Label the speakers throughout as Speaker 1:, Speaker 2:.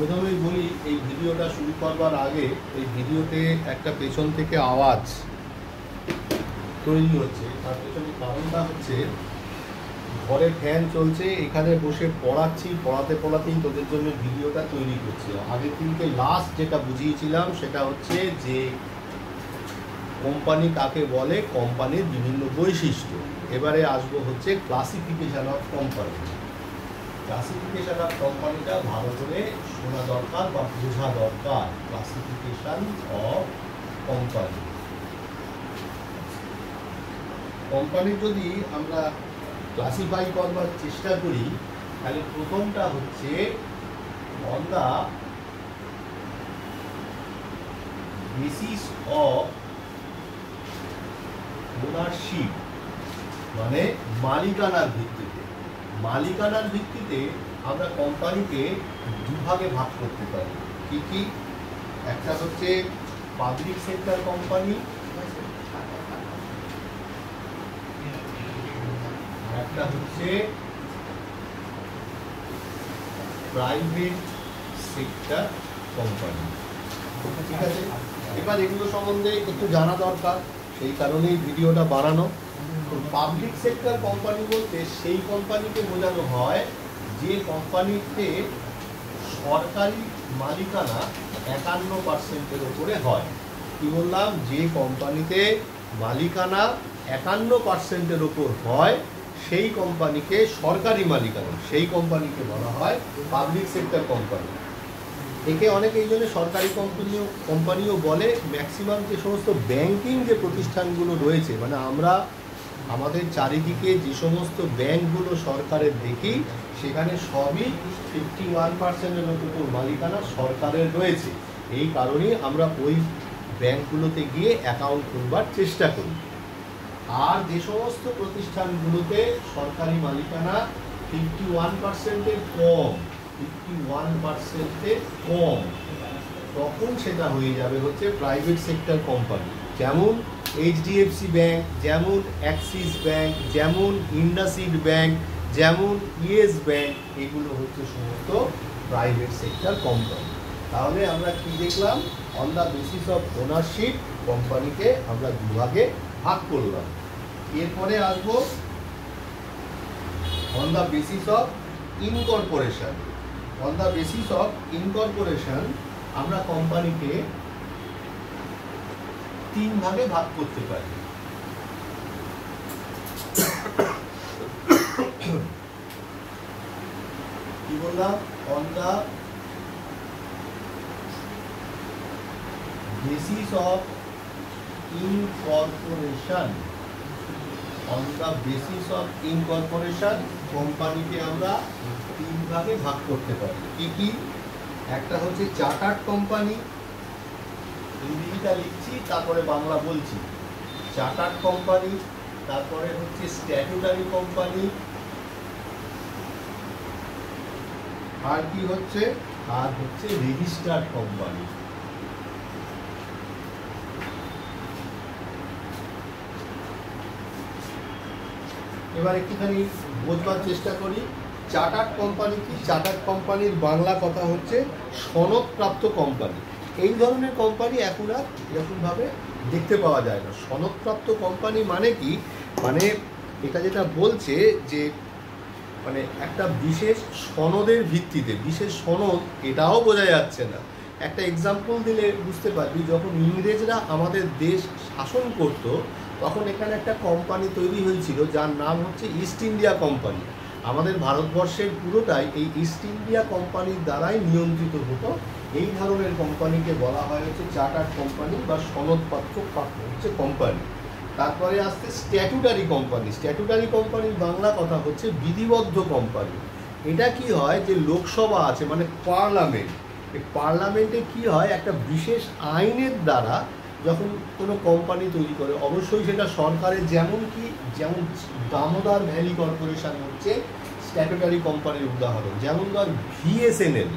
Speaker 1: প্রথমেই বলি, এই ভিডিওটা শুরু করবার আগে এই ভিডিওতে একটা পেছন থেকে আওয়াজ তৈরি হচ্ছে। তার পেছনে কারণটা হচ্ছে ঘরে ফ্যান চলছে, এখানে বসে পড়াচ্ছি, পড়াতে পড়াতেই তোদের জন্য ভিডিওটা তৈরি করছি। আগের দিনকে লাস্ট যেটা বুঝিয়েছিলাম সেটা হচ্ছে যে কোম্পানি কাকে বলে, কোম্পানির বিভিন্ন বৈশিষ্ট্য। এবারে আসবো হচ্ছে classification of company. Classification of কোম্পানিটা ভালো করে শোনা দরকার বা বোঝা দরকার। ক্লাসিফিকেশন অফ কোম্পানি, কোম্পানি যদি আমরা ক্লাসিফাই করবার চেষ্টা করি তাহলে প্রথমটা হচ্ছে on the basis of ownership, মানে মালিকানার ভিত্তিতে। মালিকানার ভিত্তিতে আমরা কোম্পানিকে দুভাগে ভাগ করতে পারি। কি কি? একটা হচ্ছে পাবলিক সেক্টর কোম্পানি, একটা হচ্ছে প্রাইভেট সেক্টর কোম্পানি। ঠিক আছে, এবার এগুলো সম্বন্ধে একটু জানা দরকার, সেই কারণেই ভিডিওটা বানানো। পাবলিক সেক্টর কোম্পানি বলতে সেই কোম্পানিকে বোঝানো হয় যে কোম্পানিতে সরকারি মালিকানা 51% উপরে হয়। কি বললাম? যে কোম্পানিতে মালিকানা 51% উপর হয় সেই কোম্পানিকে সরকারি মালিকানা, সেই কোম্পানিকে বলা হয় পাবলিক সেক্টর কোম্পানি। একে অনেকে এই জন্য সরকারি কোম্পানিও বলে। ম্যাক্সিমাম যে সমস্ত ব্যাংকিং যে প্রতিষ্ঠানগুলো রয়েছে, মানে আমরা আমাদের চারিদিকে যে সমস্ত ব্যাংকগুলো সরকারের দেখি সেখানে সবই 51%-এর উপর মালিকানা সরকারের রয়েছে। এই কারণেই আমরা ওই ব্যাংকগুলোতে গিয়ে অ্যাকাউন্ট খুলবার চেষ্টা করি। আর যে সমস্ত প্রতিষ্ঠানগুলোতে সরকারি মালিকানা 51%-এর কম, 51%-এর কম, তখন সেটা হয়ে যাবে হচ্ছে প্রাইভেট সেক্টর কোম্পানি। যেমন এইচডিএফসি ব্যাংক, যেমন অ্যাক্সিস ব্যাংক, যেমন ইন্ডাসইন্ড ব্যাংক, যেমন ইয়েস ব্যাংক, এগুলো হচ্ছে সমস্ত প্রাইভেট সেক্টর কোম্পানি। তাহলে আমরা কি দেখলাম? On the basis of ownership কোম্পানিকে আমরা দুভাগে ভাগ করলাম। এরপরে আসবো on the basis of incorporation. On the basis of incorporation আমরা কোম্পানিকে 3 ভাগে ভাগ করতে পারি। কি বললাম? On the basis of incorporation, on the basis of incorporation কোম্পানিকে আমরা 3 ভাগে ভাগ করতে পারি। কি কি? একটা হচ্ছে চার্টার্ড কোম্পানি, ইংরেজিটা লিখছি তারপরে বাংলা বলছি। চার্টার্ড কোম্পানি, তারপরে হচ্ছে স্ট্যাটুটারি কোম্পানি, আর কি হচ্ছে? আর হচ্ছে রেজিস্টার্ড কোম্পানি। এবার একটুখানি বোঝবার চেষ্টা করি চার্টার্ড কোম্পানি কি। চার্টার্ড কোম্পানির বাংলা কথা হচ্ছে সনদপ্রাপ্ত কোম্পানি। এই ধরনের কোম্পানি এখন আর এরকমভাবে দেখতে পাওয়া যায় না। সনদপ্রাপ্ত কোম্পানি মানে কি? মানে এটা যেটা বলছে যে মানে একটা বিশেষ সনদের ভিত্তিতে, বিশেষ সনদ, এটাও বোঝা যাচ্ছে না। একটা এক্সাম্পল দিলে বুঝতে পারবি, যখন ইংরেজরা আমাদের দেশ শাসন করত তখন এখানে একটা কোম্পানি তৈরি হয়েছিল যার নাম হচ্ছে ইস্ট ইন্ডিয়া কোম্পানি। আমাদের ভারতবর্ষের পুরোটাই এই ইস্ট ইন্ডিয়া কোম্পানির দ্বারাই নিয়ন্ত্রিত হতো। এই ধরনের কোম্পানিকে বলা হয় হচ্ছে চার্টার্ড কোম্পানি বা সনদপত্র প্রাপ্ত হচ্ছে কোম্পানি। তারপরে আসছে স্ট্যাটুটারি কোম্পানি। স্ট্যাটুটারি কোম্পানির বাংলা কথা হচ্ছে বিধিবদ্ধ কোম্পানি। এটা কি হয়? যে লোকসভা আছে, মানে পার্লামেন্ট, এই পার্লামেন্টে কি হয়? একটা বিশেষ আইনের দ্বারা যখন কোনো কোম্পানি তৈরি করে, অবশ্যই সেটা সরকারের, যেমন কি, যেমন দামোদর ভ্যালি কর্পোরেশন হচ্ছে স্ট্যাটুটারি কোম্পানির উদাহরণ। যেমন ধর ভিএসএনএল,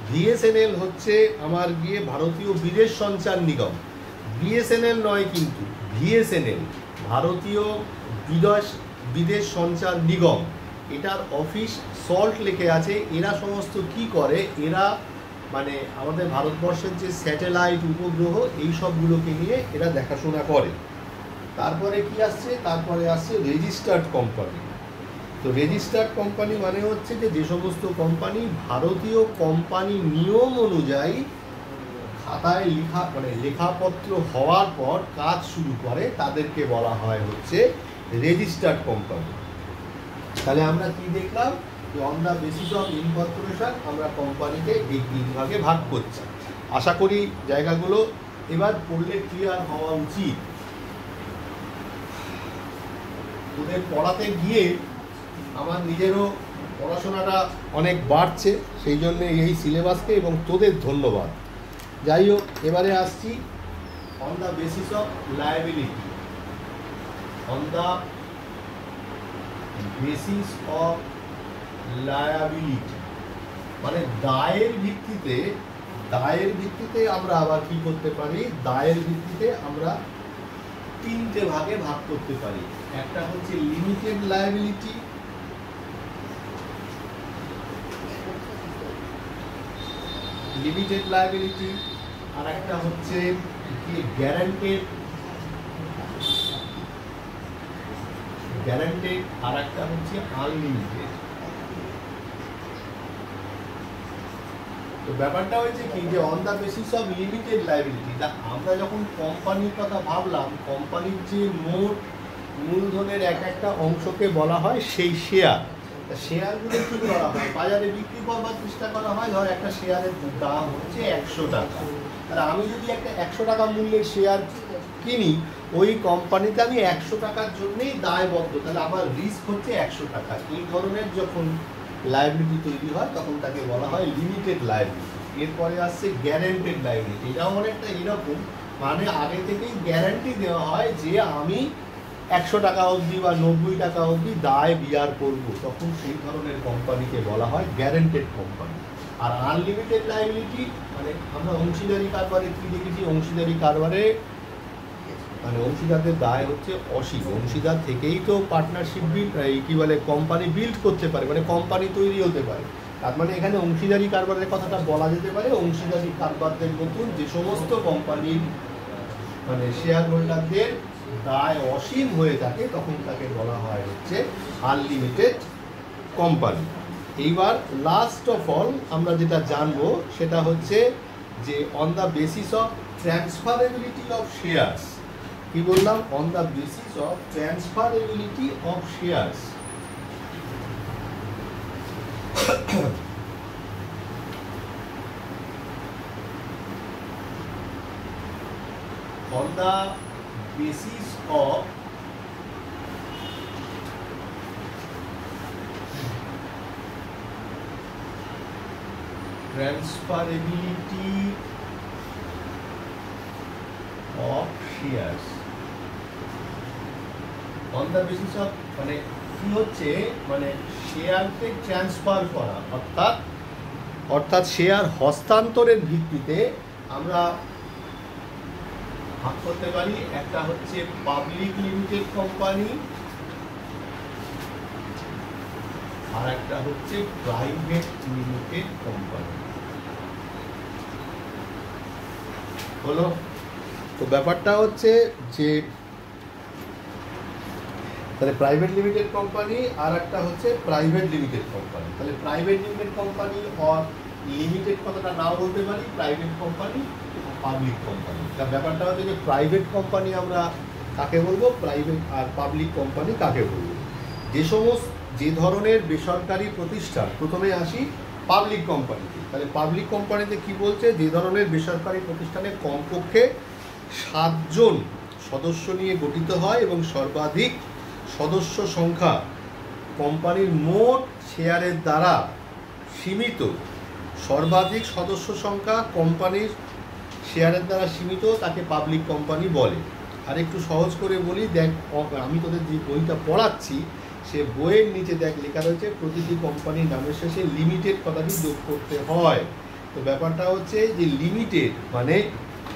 Speaker 1: ভিএসএনএল হচ্ছে আমার গিয়ে ভারতীয় বিদেশ সঞ্চার নিগম। বিএসএনএল নয় কিন্তু ভিএসএনএল, ভারতীয় বিদেশ সঞ্চার নিগম। এটার অফিস সল্ট লেকে আছে। এরা সমস্ত কি করে? এরা মানে আমাদের ভারতবর্ষের যে স্যাটেলাইট উপগ্রহ এই সবগুলোকে নিয়ে এরা দেখাশোনা করে। তারপরে কি আসছে, তারপরে আসছে রেজিস্টার্ড কোম্পানি। তো রেজিস্টার্ড কোম্পানি মানে হচ্ছে যে সমস্ত কোম্পানি ভারতীয় কোম্পানি নিয়ম অনুযায়ী খাতায় লেখা মানে লেখাপত্র হওয়ার পর কাজ শুরু করে, তাদেরকে বলা হয় হচ্ছে রেজিস্টার্ড কোম্পানি। তাহলে আমরা কি দেখলাম, যে on the basis of incorporation আমরা কোম্পানিকে এই 3 ভাগে ভাগ করছি। আশা করি জায়গাগুলো এবার পড়লে ক্লিয়ার হওয়া উচিত। তোদের পড়াতে গিয়ে আমার নিজেরও পড়াশোনাটা অনেক বাড়ছে, সেই জন্য এই সিলেবাসকে এবং তোদের ধন্যবাদ। যাই হোক, এবারে আসছি on the basis of liability. On the basis of liability মানে দায়ের ভিত্তিতে আমরা আবার কি করতে পারি, দায়ের ভিত্তিতে আমরা 3টে ভাগে ভাগ করতে পারি। একটা হচ্ছে লিমিটেড লায়াবিলিটি, আর একটা হচ্ছে কি গ্যারান্টেড, আর একটা হচ্ছে আনলিমিটেড। তো ব্যাপারটা হয়েছে কি, যে on the basis of limited liability, আমরা যখন কোম্পানির কথা ভাবলাম, কোম্পানির যে মোট মূলধনের একটা অংশকে বলা হয় সেই শেয়ার। শেয়ারগুলো কি করা হয়, বাজারে বিক্রি করবার চেষ্টা করা হয়। ধর একটা শেয়ারের দাম হচ্ছে 100 টাকা, আর আমি যদি একটা 100 টাকা মূল্যের শেয়ার কিনি, ওই কোম্পানিতে আমি 100 টাকার জন্যই দায়বদ্ধ, তাহলে আমার রিস্ক হচ্ছে 100 টাকা। এই ধরনের যখন লায়াবিলিটি তৈরি হয় তখন তাকে বলা হয় লিমিটেড লায়াবিলিটি। এরপরে আসছে গ্যারান্টেড লায়াবিলিটি। এটাও অনেকটা এরকম, মানে আগে থেকেই গ্যারান্টি দেওয়া হয় যে আমি 100 টাকা অবধি বা 90 টাকা অবধি দায় বিয়ার করবো, তখন সেই ধরনের কোম্পানিকে বলা হয় গ্যারান্টেড কোম্পানি। আর আনলিমিটেড লায়াবিলিটি মানে আমরা অংশীদারি কারবারে কি দেখেছি, অংশীদারি কারবারে মানে অংশীদারদের দায় হচ্ছে অসীম। অংশীদার থেকেই তো পার্টনারশিপ কি বলে কোম্পানি বিল্ড করতে পারে, মানে কোম্পানি তৈরি হতে পারে। তার মানে এখানে অংশীদারি কারবারের কথাটা বলা যেতে পারে। অংশীদারি কারবারদের মতন যে সমস্ত কোম্পানির মানে শেয়ার হোল্ডারদের দায় অসীম হয়ে থাকে, তখন তাকে বলা হয় হচ্ছে আনলিমিটেড কোম্পানি। এইবার লাস্ট অফ অল আমরা যেটা জানবো সেটা হচ্ছে যে on the basis of ট্রান্সফারেবিলিটি of shares. কি বললাম, on the basis of ট্রান্সফারেবিলিটি of shares. on the basis of transferability of shares, on the basis of মানে কি হচ্ছে, মানে শেয়ারকে ট্রান্সফার করা, অর্থাৎ শেয়ার হস্তান্তরের ভিত্তিতে আমরা ভাগ করতে পারি। একটা হচ্ছে পাবলিক লিমিটেড কোম্পানি, আর একটা হচ্ছে প্রাইভেট লিমিটেড কোম্পানি। হলো তো ব্যাপারটা হচ্ছে যে তাহলে প্রাইভেট লিমিটেড কোম্পানি আর একটা হচ্ছে প্রাইভেট লিমিটেড কোম্পানি। তাহলে প্রাইভেট লিমিটেড কোম্পানি আর লিমিটেড কথাটা নাও বলতে পারি, প্রাইভেট কোম্পানি পাবলিক কোম্পানি। তার ব্যাপারটা হচ্ছে যে প্রাইভেট কোম্পানি আমরা কাকে বলবো, প্রাইভেট আর পাবলিক কোম্পানি কাকে বলবো। যে ধরনের বেসরকারি প্রতিষ্ঠান, প্রথমে আসি পাবলিক কোম্পানিতে। তাহলে পাবলিক কোম্পানিতে কি বলছে, যে ধরনের বেসরকারি প্রতিষ্ঠানে কমপক্ষে 7 জন সদস্য নিয়ে গঠিত হয় এবং সর্বাধিক সদস্য সংখ্যা কোম্পানির মোট শেয়ারের দ্বারা সীমিত, সর্বাধিক সদস্য সংখ্যা কোম্পানির শেয়ারের দ্বারা সীমিত, তাকে পাবলিক কোম্পানি বলে। আর একটু সহজ করে বলি, দেখ আমি তোদের যে বইটা পড়াচ্ছি সে বইয়ের নিচে দেখ লেখা রয়েছে প্রতিটি কোম্পানির নামের শেষে লিমিটেড কথাটি যোগ করতে হয়। তো ব্যাপারটা হচ্ছে যে লিমিটেড মানে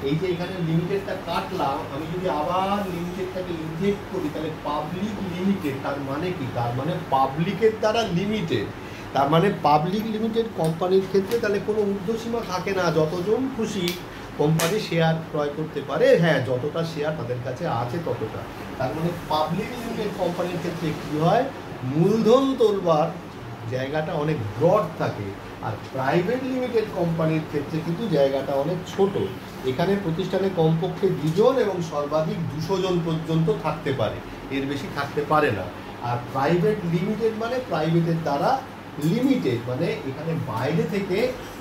Speaker 1: এই যে এখানে লিমিটেডটা কাটলাম, আমি যদি আবার লিমিটেডটাকে ইনজেক্ট করি তাহলে পাবলিক লিমিটেড, তার মানে কি, তার মানে পাবলিকের দ্বারা লিমিটেড। তার মানে পাবলিক লিমিটেড কোম্পানির ক্ষেত্রে তাহলে কোনো ঊর্ধ্বসীমা থাকে না, যতজন খুশি কোম্পানি শেয়ার ক্রয় করতে পারে, হ্যাঁ যতটা শেয়ার তাদের কাছে আছে ততটা। তার মানে পাবলিক লিমিটেড কোম্পানির ক্ষেত্রে কী হয়, মূলধন তোলবার জায়গাটা অনেক ব্রড থাকে, আর প্রাইভেট লিমিটেড কোম্পানির ক্ষেত্রে কিন্তু জায়গাটা অনেক ছোট। এখানে প্রতিষ্ঠানে কমপক্ষে 2 জন এবং সর্বাধিক 200 জন পর্যন্ত থাকতে পারে, এর বেশি থাকতে পারে না। আর প্রাইভেট লিমিটেড মানে প্রাইভেটের দ্বারা লিমিটেড, মানে এখানে বাইরে থেকে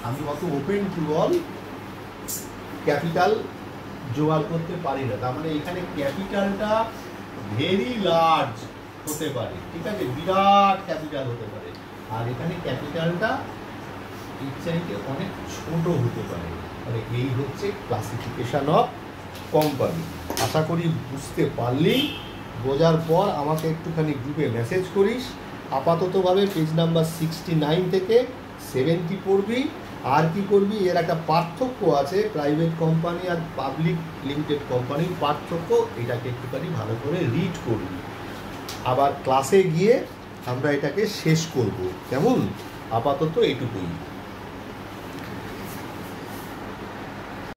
Speaker 1: আমি অত ওপেন টু অল ক্যাপিটাল জোগাড় করতে পারি না। তার মানে এখানে ক্যাপিটালটা ভেরি লার্জ হতে পারে, ঠিক আছে, বিরাট ক্যাপিটাল হতে পারে, আর এখানে ক্যাপিটালটা এর চাইতে অনেক ছোট হতে পারে। মানে এই হচ্ছে ক্লাসিফিকেশন অফ কোম্পানি। আশা করি বুঝতে পারলি। বোঝার পর আমাকে একটুখানি গ্রুপে মেসেজ করিস। আপাততভাবে পেজ নাম্বার 69 থেকে 70 পড়বি। আর কি করবি, এর একটা পার্থক্য আছে, প্রাইভেট কোম্পানি আর পাবলিক লিমিটেড কোম্পানির পার্থক্য, এটাকে একটুখানি ভালো করে রিড করবি। আবার ক্লাসে গিয়ে আমরা এটাকে শেষ করব, কেমন? আপাতত এইটুকুই।